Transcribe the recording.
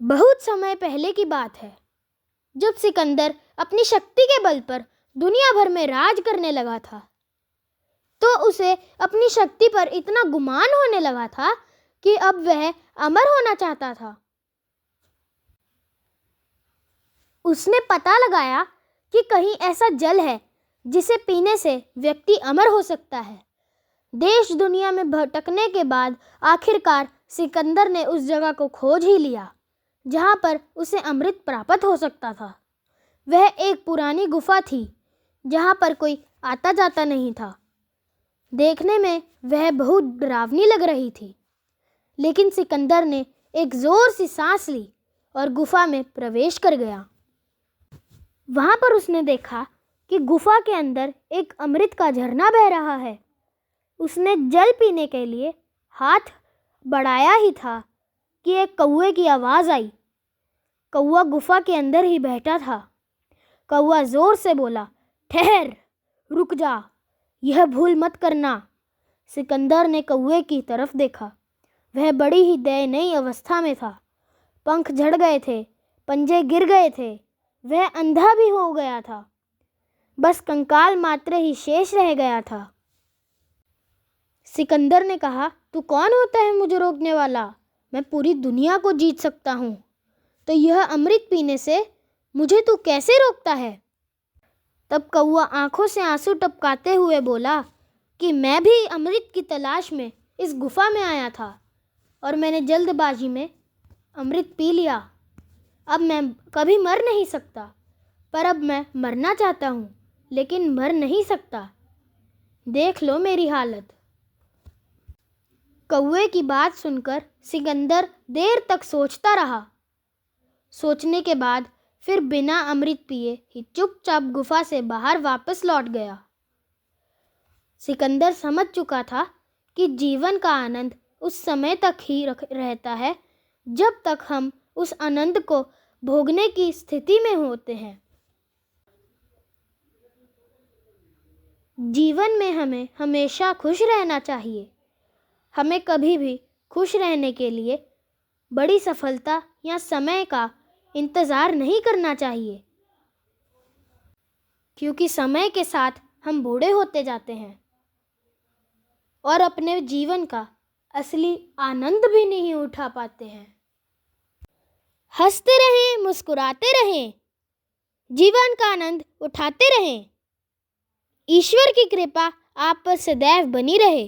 बहुत समय पहले की बात है, जब सिकंदर अपनी शक्ति के बल पर दुनिया भर में राज करने लगा था, तो उसे अपनी शक्ति पर इतना गुमान होने लगा था कि अब वह अमर होना चाहता था। उसने पता लगाया कि कहीं ऐसा जल है जिसे पीने से व्यक्ति अमर हो सकता है। देश दुनिया में भटकने के बाद आखिरकार सिकंदर ने उस जगह को खोज ही लिया जहाँ पर उसे अमृत प्राप्त हो सकता था। वह एक पुरानी गुफा थी जहाँ पर कोई आता जाता नहीं था। देखने में वह बहुत डरावनी लग रही थी, लेकिन सिकंदर ने एक जोर सी सांस ली और गुफा में प्रवेश कर गया। वहाँ पर उसने देखा कि गुफा के अंदर एक अमृत का झरना बह रहा है। उसने जल पीने के लिए हाथ बढ़ाया ही था कि एक कौवे की आवाज़ आई। कौवा गुफा के अंदर ही बैठा था। कौवा जोर से बोला, ठहर, रुक जा, यह भूल मत करना। सिकंदर ने कौवे की तरफ देखा। वह बड़ी ही दयनीय अवस्था में था। पंख झड़ गए थे, पंजे गिर गए थे, वह अंधा भी हो गया था। बस कंकाल मात्र ही शेष रह गया था। सिकंदर ने कहा, तू कौन होता है मुझे रोकने वाला? मैं पूरी दुनिया को जीत सकता हूँ, तो यह अमृत पीने से मुझे तू कैसे रोकता है? तब कौवा आंखों से आंसू टपकाते हुए बोला कि मैं भी अमृत की तलाश में इस गुफा में आया था और मैंने जल्दबाजी में अमृत पी लिया। अब मैं कभी मर नहीं सकता, पर अब मैं मरना चाहता हूँ लेकिन मर नहीं सकता। देख लो मेरी हालत। कौवे की बात सुनकर सिकंदर देर तक सोचता रहा। सोचने के बाद फिर बिना अमृत पिए ही चुपचाप गुफा से बाहर वापस लौट गया। सिकंदर समझ चुका था कि जीवन का आनंद उस समय तक ही रहता है जब तक हम उस आनंद को भोगने की स्थिति में होते हैं। जीवन में हमें हमेशा खुश रहना चाहिए। हमें कभी भी खुश रहने के लिए बड़ी सफलता या समय का इंतज़ार नहीं करना चाहिए, क्योंकि समय के साथ हम बूढ़े होते जाते हैं और अपने जीवन का असली आनंद भी नहीं उठा पाते हैं। हंसते रहें, मुस्कुराते रहें, जीवन का आनंद उठाते रहें। ईश्वर की कृपा आप पर सदैव बनी रहे।